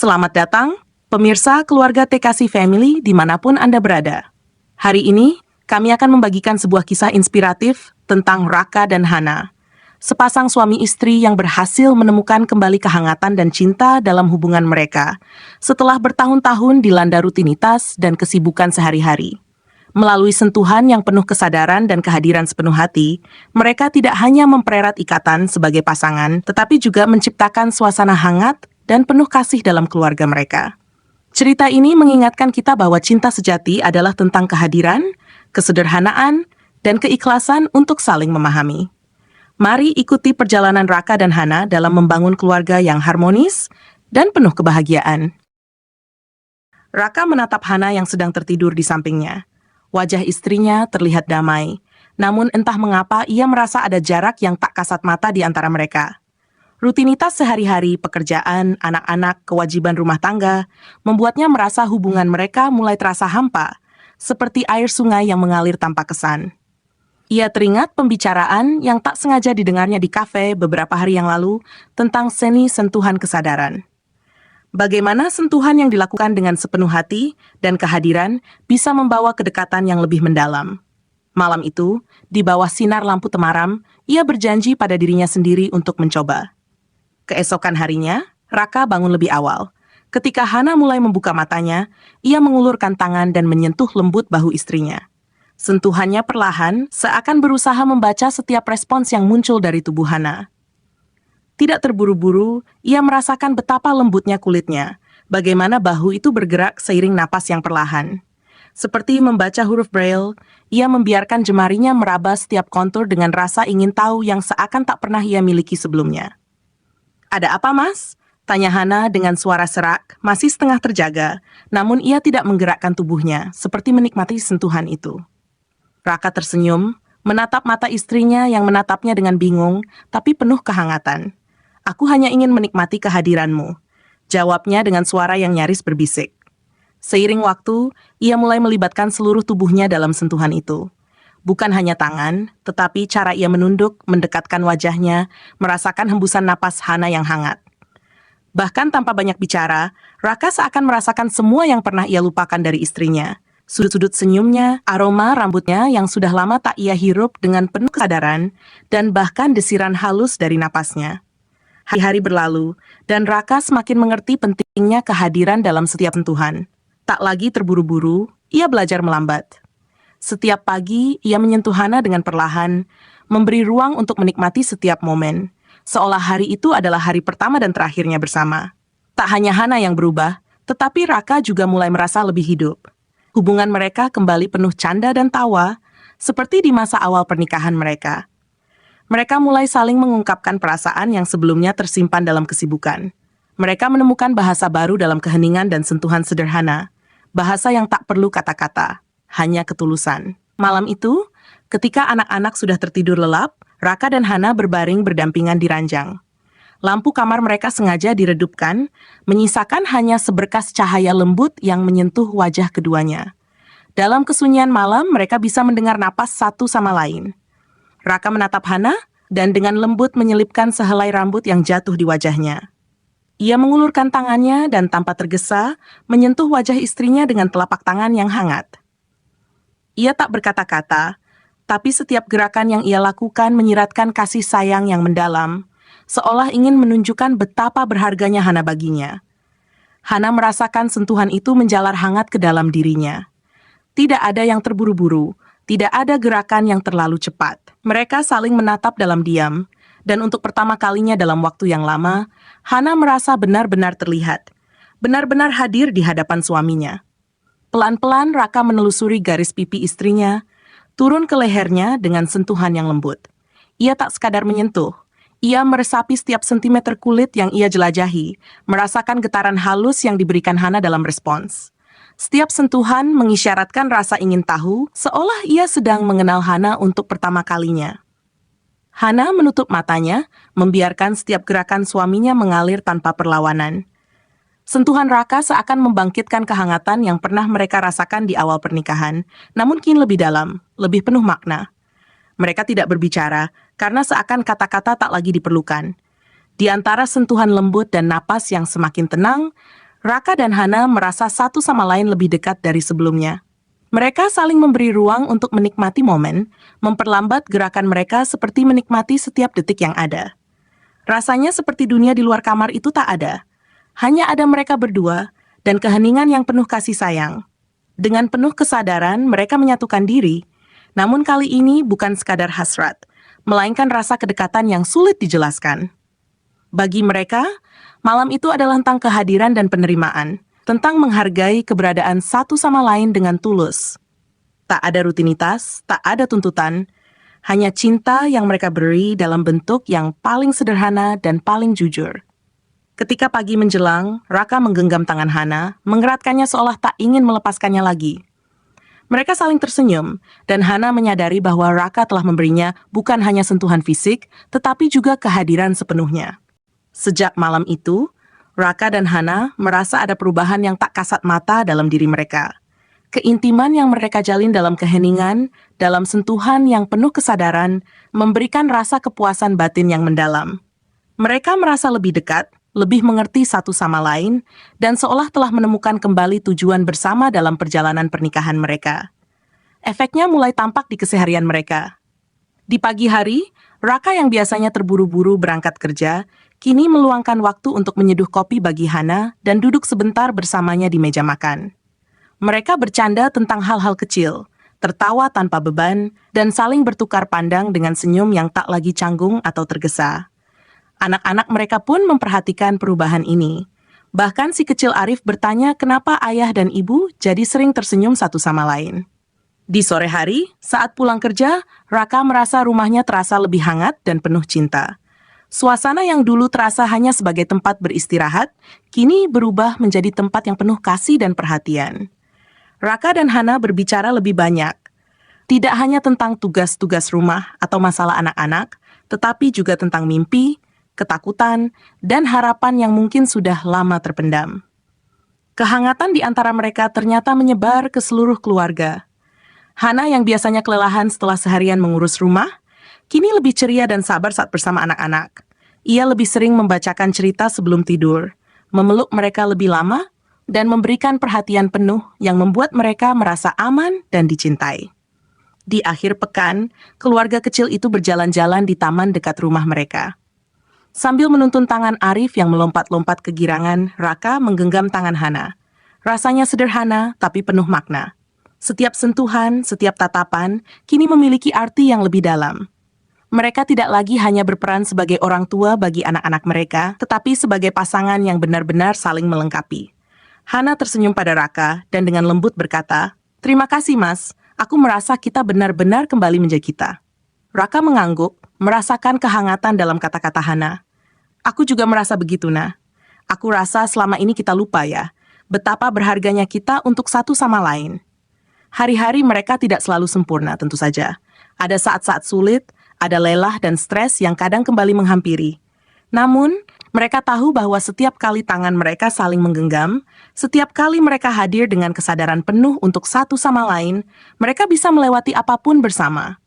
Selamat datang, pemirsa keluarga TKC Family dimanapun Anda berada. Hari ini, kami akan membagikan sebuah kisah inspiratif tentang Raka dan Hana, sepasang suami istri yang berhasil menemukan kembali kehangatan dan cinta dalam hubungan mereka setelah bertahun-tahun dilanda rutinitas dan kesibukan sehari-hari. Melalui sentuhan yang penuh kesadaran dan kehadiran sepenuh hati, mereka tidak hanya mempererat ikatan sebagai pasangan, tetapi juga menciptakan suasana hangat dan penuh kasih dalam keluarga mereka. Cerita ini mengingatkan kita bahwa cinta sejati adalah tentang kehadiran, kesederhanaan, dan keikhlasan untuk saling memahami. Mari ikuti perjalanan Raka dan Hana dalam membangun keluarga yang harmonis dan penuh kebahagiaan. Raka menatap Hana yang sedang tertidur di sampingnya. Wajah istrinya terlihat damai, namun entah mengapa ia merasa ada jarak yang tak kasat mata di antara mereka. Rutinitas sehari-hari, pekerjaan, anak-anak, kewajiban rumah tangga, membuatnya merasa hubungan mereka mulai terasa hampa, seperti air sungai yang mengalir tanpa kesan. Ia teringat pembicaraan yang tak sengaja didengarnya di kafe beberapa hari yang lalu tentang seni sentuhan kesadaran. Bagaimana sentuhan yang dilakukan dengan sepenuh hati dan kehadiran bisa membawa kedekatan yang lebih mendalam. Malam itu, di bawah sinar lampu temaram, ia berjanji pada dirinya sendiri untuk mencoba. Keesokan harinya, Raka bangun lebih awal. Ketika Hana mulai membuka matanya, ia mengulurkan tangan dan menyentuh lembut bahu istrinya. Sentuhannya perlahan, seakan berusaha membaca setiap respons yang muncul dari tubuh Hana. Tidak terburu-buru, ia merasakan betapa lembutnya kulitnya, bagaimana bahu itu bergerak seiring napas yang perlahan. Seperti membaca huruf Braille, ia membiarkan jemarinya meraba setiap kontur dengan rasa ingin tahu yang seakan tak pernah ia miliki sebelumnya. "Ada apa, Mas?" tanya Hana dengan suara serak, masih setengah terjaga, namun ia tidak menggerakkan tubuhnya, seperti menikmati sentuhan itu. Raka tersenyum, menatap mata istrinya yang menatapnya dengan bingung, tapi penuh kehangatan. "Aku hanya ingin menikmati kehadiranmu," jawabnya dengan suara yang nyaris berbisik. Seiring waktu, ia mulai melibatkan seluruh tubuhnya dalam sentuhan itu. Bukan hanya tangan, tetapi cara ia menunduk, mendekatkan wajahnya, merasakan hembusan napas Hana yang hangat. Bahkan tanpa banyak bicara, Raka seakan merasakan semua yang pernah ia lupakan dari istrinya. Sudut-sudut senyumnya, aroma rambutnya yang sudah lama tak ia hirup dengan penuh kesadaran, dan bahkan desiran halus dari napasnya. Hari-hari berlalu, dan Raka semakin mengerti pentingnya kehadiran dalam setiap sentuhan. Tak lagi terburu-buru, ia belajar melambat. Setiap pagi, ia menyentuh Hana dengan perlahan, memberi ruang untuk menikmati setiap momen, seolah hari itu adalah hari pertama dan terakhirnya bersama. Tak hanya Hana yang berubah, tetapi Raka juga mulai merasa lebih hidup. Hubungan mereka kembali penuh canda dan tawa, seperti di masa awal pernikahan mereka. Mereka mulai saling mengungkapkan perasaan yang sebelumnya tersimpan dalam kesibukan. Mereka menemukan bahasa baru dalam keheningan dan sentuhan sederhana, bahasa yang tak perlu kata-kata, hanya ketulusan. Malam itu, ketika anak-anak sudah tertidur lelap, Raka dan Hana berbaring berdampingan di ranjang. Lampu kamar mereka sengaja diredupkan, menyisakan hanya seberkas cahaya lembut yang menyentuh wajah keduanya. Dalam kesunyian malam, mereka bisa mendengar napas satu sama lain. Raka menatap Hana, dan dengan lembut menyelipkan sehelai rambut yang jatuh di wajahnya. Ia mengulurkan tangannya dan tanpa tergesa, menyentuh wajah istrinya dengan telapak tangan yang hangat. Ia tak berkata-kata, tapi setiap gerakan yang ia lakukan menyiratkan kasih sayang yang mendalam, seolah ingin menunjukkan betapa berharganya Hana baginya. Hana merasakan sentuhan itu menjalar hangat ke dalam dirinya. Tidak ada yang terburu-buru, tidak ada gerakan yang terlalu cepat. Mereka saling menatap dalam diam, dan untuk pertama kalinya dalam waktu yang lama, Hana merasa benar-benar terlihat, benar-benar hadir di hadapan suaminya. Pelan-pelan Raka menelusuri garis pipi istrinya, turun ke lehernya dengan sentuhan yang lembut. Ia tak sekadar menyentuh, ia meresapi setiap sentimeter kulit yang ia jelajahi, merasakan getaran halus yang diberikan Hana dalam respons. Setiap sentuhan mengisyaratkan rasa ingin tahu, seolah ia sedang mengenal Hana untuk pertama kalinya. Hana menutup matanya, membiarkan setiap gerakan suaminya mengalir tanpa perlawanan. Sentuhan Raka seakan membangkitkan kehangatan yang pernah mereka rasakan di awal pernikahan, namun kini lebih dalam, lebih penuh makna. Mereka tidak berbicara, karena seakan kata-kata tak lagi diperlukan. Di antara sentuhan lembut dan napas yang semakin tenang, Raka dan Hana merasa satu sama lain lebih dekat dari sebelumnya. Mereka saling memberi ruang untuk menikmati momen, memperlambat gerakan mereka seperti menikmati setiap detik yang ada. Rasanya seperti dunia di luar kamar itu tak ada. Hanya ada mereka berdua dan keheningan yang penuh kasih sayang. Dengan penuh kesadaran, mereka menyatukan diri. Namun kali ini bukan sekadar hasrat, melainkan rasa kedekatan yang sulit dijelaskan. Bagi mereka, malam itu adalah tentang kehadiran dan penerimaan, tentang menghargai keberadaan satu sama lain dengan tulus. Tak ada rutinitas, tak ada tuntutan, hanya cinta yang mereka beri dalam bentuk yang paling sederhana dan paling jujur. Ketika pagi menjelang, Raka menggenggam tangan Hana, mengeratkannya seolah tak ingin melepaskannya lagi. Mereka saling tersenyum, dan Hana menyadari bahwa Raka telah memberinya bukan hanya sentuhan fisik, tetapi juga kehadiran sepenuhnya. Sejak malam itu, Raka dan Hana merasa ada perubahan yang tak kasat mata dalam diri mereka. Keintiman yang mereka jalin dalam keheningan, dalam sentuhan yang penuh kesadaran, memberikan rasa kepuasan batin yang mendalam. Mereka merasa lebih dekat, lebih mengerti satu sama lain, dan seolah telah menemukan kembali tujuan bersama dalam perjalanan pernikahan mereka. Efeknya mulai tampak di keseharian mereka. Di pagi hari, Raka yang biasanya terburu-buru berangkat kerja, kini meluangkan waktu untuk menyeduh kopi bagi Hana dan duduk sebentar bersamanya di meja makan. Mereka bercanda tentang hal-hal kecil, tertawa tanpa beban, dan saling bertukar pandang dengan senyum yang tak lagi canggung atau tergesa. Anak-anak mereka pun memperhatikan perubahan ini. Bahkan si kecil Arif bertanya kenapa ayah dan ibu jadi sering tersenyum satu sama lain. Di sore hari, saat pulang kerja, Raka merasa rumahnya terasa lebih hangat dan penuh cinta. Suasana yang dulu terasa hanya sebagai tempat beristirahat, kini berubah menjadi tempat yang penuh kasih dan perhatian. Raka dan Hana berbicara lebih banyak. Tidak hanya tentang tugas-tugas rumah atau masalah anak-anak, tetapi juga tentang mimpi, ketakutan, dan harapan yang mungkin sudah lama terpendam. Kehangatan di antara mereka ternyata menyebar ke seluruh keluarga. Hana yang biasanya kelelahan setelah seharian mengurus rumah, kini lebih ceria dan sabar saat bersama anak-anak. Ia lebih sering membacakan cerita sebelum tidur, memeluk mereka lebih lama, dan memberikan perhatian penuh yang membuat mereka merasa aman dan dicintai. Di akhir pekan, keluarga kecil itu berjalan-jalan di taman dekat rumah mereka. Sambil menuntun tangan Arif yang melompat-lompat kegirangan, Raka menggenggam tangan Hana. Rasanya sederhana, tapi penuh makna. Setiap sentuhan, setiap tatapan, kini memiliki arti yang lebih dalam. Mereka tidak lagi hanya berperan sebagai orang tua bagi anak-anak mereka, tetapi sebagai pasangan yang benar-benar saling melengkapi. Hana tersenyum pada Raka dan dengan lembut berkata, "Terima kasih, Mas. Aku merasa kita benar-benar kembali menjadi kita." Raka mengangguk, merasakan kehangatan dalam kata-kata Hana. "Aku juga merasa begitu, Nah. Aku rasa selama ini kita lupa ya, betapa berharganya kita untuk satu sama lain." Hari-hari mereka tidak selalu sempurna, tentu saja. Ada saat-saat sulit, ada lelah dan stres yang kadang kembali menghampiri. Namun, mereka tahu bahwa setiap kali tangan mereka saling menggenggam, setiap kali mereka hadir dengan kesadaran penuh untuk satu sama lain, mereka bisa melewati apapun bersama.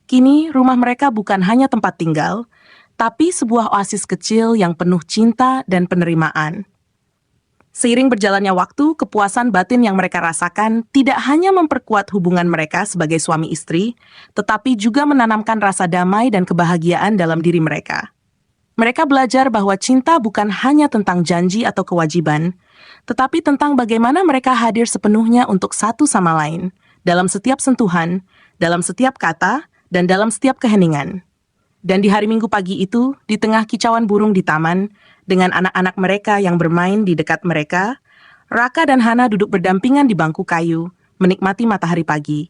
Kini, rumah mereka bukan hanya tempat tinggal, tapi sebuah oasis kecil yang penuh cinta dan penerimaan. Seiring berjalannya waktu, kepuasan batin yang mereka rasakan tidak hanya memperkuat hubungan mereka sebagai suami istri, tetapi juga menanamkan rasa damai dan kebahagiaan dalam diri mereka. Mereka belajar bahwa cinta bukan hanya tentang janji atau kewajiban, tetapi tentang bagaimana mereka hadir sepenuhnya untuk satu sama lain, dalam setiap sentuhan, dalam setiap kata, dan dalam setiap keheningan. Dan di hari Minggu pagi itu, di tengah kicauan burung di taman, dengan anak-anak mereka yang bermain di dekat mereka, Raka dan Hana duduk berdampingan di bangku kayu, menikmati matahari pagi.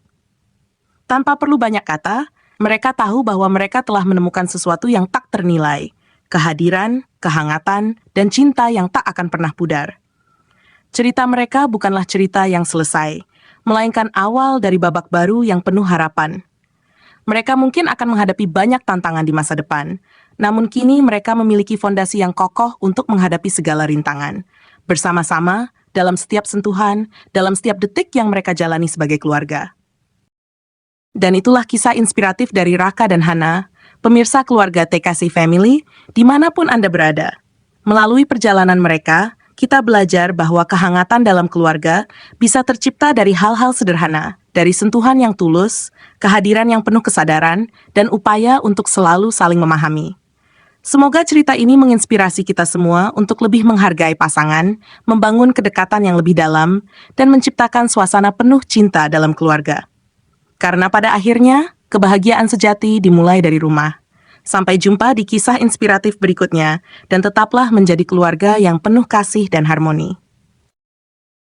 Tanpa perlu banyak kata, mereka tahu bahwa mereka telah menemukan sesuatu yang tak ternilai, kehadiran, kehangatan, dan cinta yang tak akan pernah pudar. Cerita mereka bukanlah cerita yang selesai, melainkan awal dari babak baru yang penuh harapan. Mereka mungkin akan menghadapi banyak tantangan di masa depan, namun kini mereka memiliki fondasi yang kokoh untuk menghadapi segala rintangan. Bersama-sama, dalam setiap sentuhan, dalam setiap detik yang mereka jalani sebagai keluarga. Dan itulah kisah inspiratif dari Raka dan Hana, pemirsa keluarga TKC Family, dimanapun Anda berada. Melalui perjalanan mereka, kita belajar bahwa kehangatan dalam keluarga bisa tercipta dari hal-hal sederhana, dari sentuhan yang tulus, kehadiran yang penuh kesadaran, dan upaya untuk selalu saling memahami. Semoga cerita ini menginspirasi kita semua untuk lebih menghargai pasangan, membangun kedekatan yang lebih dalam, dan menciptakan suasana penuh cinta dalam keluarga. Karena pada akhirnya, kebahagiaan sejati dimulai dari rumah. Sampai jumpa di kisah inspiratif berikutnya, dan tetaplah menjadi keluarga yang penuh kasih dan harmoni.